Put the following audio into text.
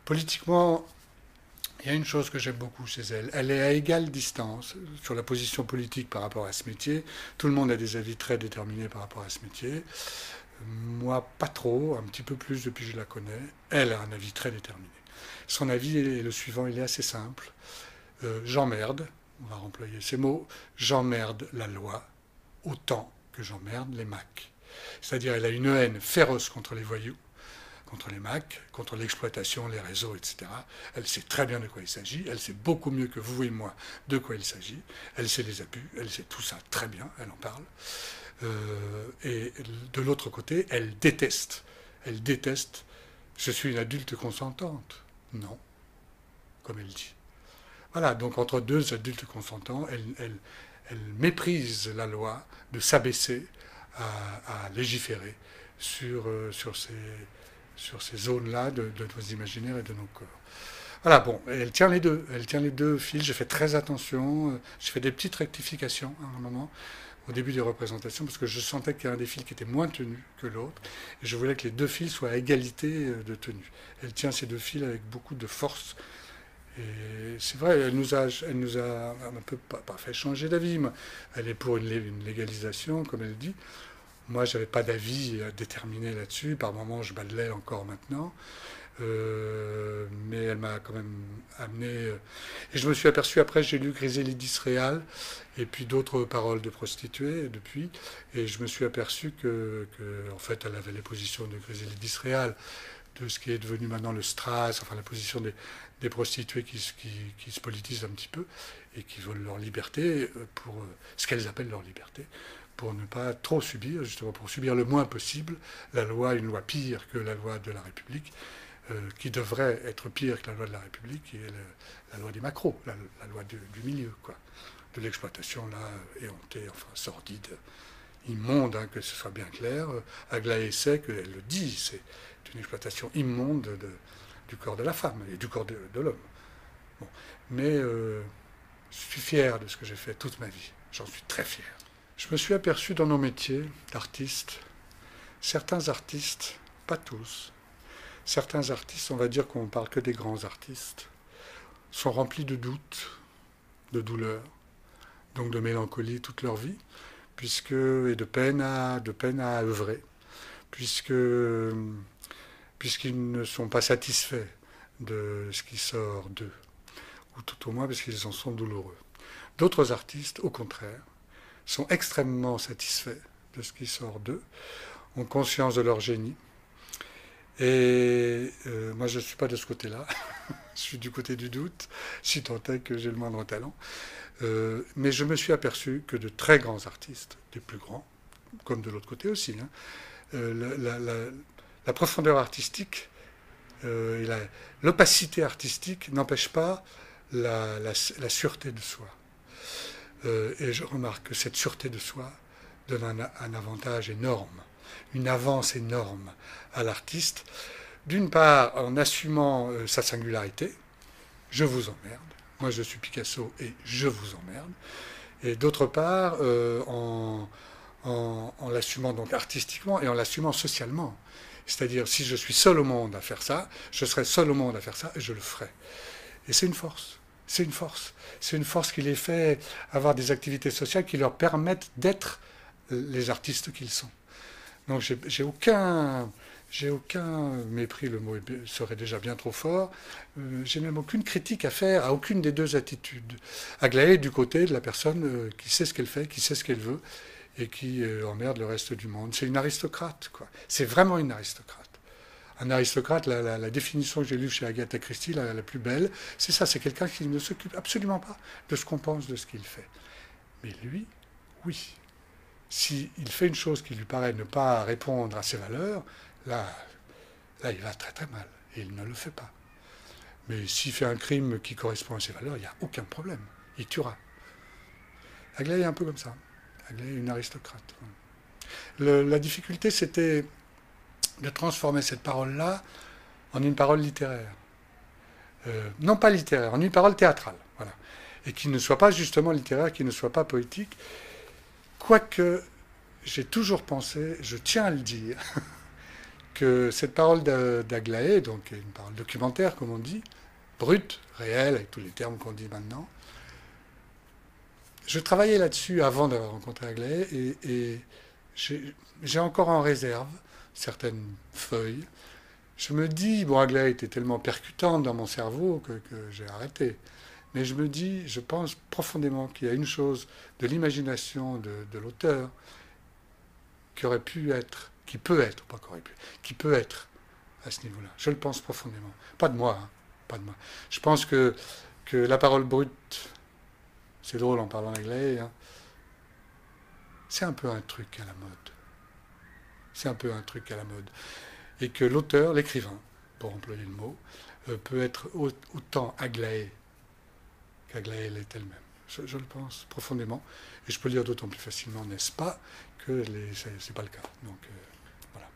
Politiquement, il y a une chose que j'aime beaucoup chez elle. Elle est à égale distance sur la position politique par rapport à ce métier. Tout le monde a des avis très déterminés par rapport à ce métier. Moi, pas trop, un petit peu plus depuis que je la connais. Elle a un avis très déterminé. Son avis est le suivant, il est assez simple. J'emmerde, on va employer ces mots, j'emmerde la loi autant que j'emmerde les Macs. C'est-à-dire elle a une haine féroce contre les voyous, contre les Macs, contre l'exploitation, les réseaux, etc. Elle sait très bien de quoi il s'agit, elle sait beaucoup mieux que vous et moi de quoi il s'agit, elle sait les abus, elle sait tout ça très bien, elle en parle. Et de l'autre côté, elle déteste, je suis une adulte consentante. Non, comme elle dit. Voilà, donc entre deux adultes consentants, elle méprise la loi de s'abaisser à légiférer sur ces zones-là de nos imaginaires et de nos corps. Voilà, bon, elle tient les deux fils, j'ai fait très attention, j'ai fait des petites rectifications à un moment, au début des représentations, parce que je sentais qu'il y a un des fils qui était moins tenu que l'autre, et je voulais que les deux fils soient à égalité de tenue. Elle tient ces deux fils avec beaucoup de force, et c'est vrai, elle nous a un peu pas fait changer d'avis. Elle est pour une légalisation, comme elle dit. Moi, je n'avais pas d'avis déterminé là-dessus. Par moments, je bats de l'aile encore maintenant. Mais elle m'a quand même amené. Et je me suis aperçu, après, j'ai lu Griselidis Réal et puis d'autres paroles de prostituées depuis. Et je me suis aperçu en fait, elle avait les positions de Griselidis Réal, de ce qui est devenu maintenant le Stras, enfin la position des prostituées qui se politisent un petit peu et qui veulent leur liberté, pour ce qu'elles appellent leur liberté, pour ne pas trop subir, justement pour subir le moins possible la loi, une loi pire que la loi de la République, qui devrait être pire que la loi de la République, qui est la loi des macros, la loi du milieu, quoi, de l'exploitation là, éhontée, enfin sordide, immonde, hein, que ce soit bien clair. Aglaé sait qu'elle le dit, c'est une exploitation immonde du corps de la femme et du corps de l'homme. Bon. Mais je suis fier de ce que j'ai fait toute ma vie. J'en suis très fier. Je me suis aperçu dans nos métiers d'artistes, certains artistes, pas tous, certains artistes, on va dire qu'on ne parle que des grands artistes, sont remplis de doutes, de douleurs, donc de mélancolie toute leur vie, et de peine à œuvrer, puisqu'ils ne sont pas satisfaits de ce qui sort d'eux, ou tout au moins parce qu'ils en sont douloureux. D'autres artistes, au contraire, sont extrêmement satisfaits de ce qui sort d'eux, ont conscience de leur génie. Et moi, je ne suis pas de ce côté-là. Je suis du côté du doute, si tant est que j'ai le moindre talent. Mais je me suis aperçu que de très grands artistes, des plus grands, comme de l'autre côté aussi, hein, la profondeur artistique, l'opacité artistique n'empêche pas la sûreté de soi. Et je remarque que cette sûreté de soi donne un avantage énorme, une avance énorme à l'artiste. D'une part, en assumant sa singularité, je vous emmerde. Moi, je suis Picasso et je vous emmerde. Et d'autre part, en l'assumant donc artistiquement et en l'assumant socialement. C'est-à-dire, si je suis seul au monde à faire ça, je serai seul au monde à faire ça et je le ferai. Et c'est une force. C'est une force. C'est une force qui les fait avoir des activités sociales qui leur permettent d'être les artistes qu'ils sont. Donc j'ai aucun mépris, le mot serait déjà bien trop fort. J'ai même aucune critique à faire à aucune des deux attitudes. Aglaé du côté de la personne qui sait ce qu'elle fait, qui sait ce qu'elle veut et qui emmerde le reste du monde. C'est une aristocrate, quoi. C'est vraiment une aristocrate. Un aristocrate, la définition que j'ai lue chez Agatha Christie, la plus belle, c'est ça, c'est quelqu'un qui ne s'occupe absolument pas de ce qu'on pense de ce qu'il fait. Mais lui, oui. S'il fait une chose qui lui paraît ne pas répondre à ses valeurs, là, il va très très mal. Et il ne le fait pas. Mais s'il fait un crime qui correspond à ses valeurs, il n'y a aucun problème. Il tuera. Aglaé est un peu comme ça. Aglaé est une aristocrate. La difficulté, c'était de transformer cette parole-là en une parole littéraire. Non pas littéraire, en une parole théâtrale. Voilà. Et qui ne soit pas justement littéraire, qui ne soit pas poétique. Quoique, j'ai toujours pensé, je tiens à le dire, que cette parole d'Aglaé, donc une parole documentaire, comme on dit, brute, réelle, avec tous les termes qu'on dit maintenant, je travaillais là-dessus avant d'avoir rencontré Aglaé et j'ai encore en réserve certaines feuilles. Je me dis, bon, Aglaé était tellement percutante dans mon cerveau que j'ai arrêté. Mais je me dis, je pense profondément qu'il y a une chose de l'imagination de l'auteur qui aurait pu être, qui peut être, pas qu'aurait pu, qui peut être à ce niveau-là. Je le pense profondément. Pas de moi, hein, pas de moi. Je pense que la parole brute, c'est drôle en parlant anglais, hein, c'est un peu un truc à la mode. C'est un peu un truc à la mode. Et que l'auteur, l'écrivain, pour employer le mot, peut être autant Aglaé qu'Aglaé l'est elle-même. Je le pense profondément. Et je peux le dire d'autant plus facilement, n'est-ce pas, que c'est pas le cas. Donc, voilà.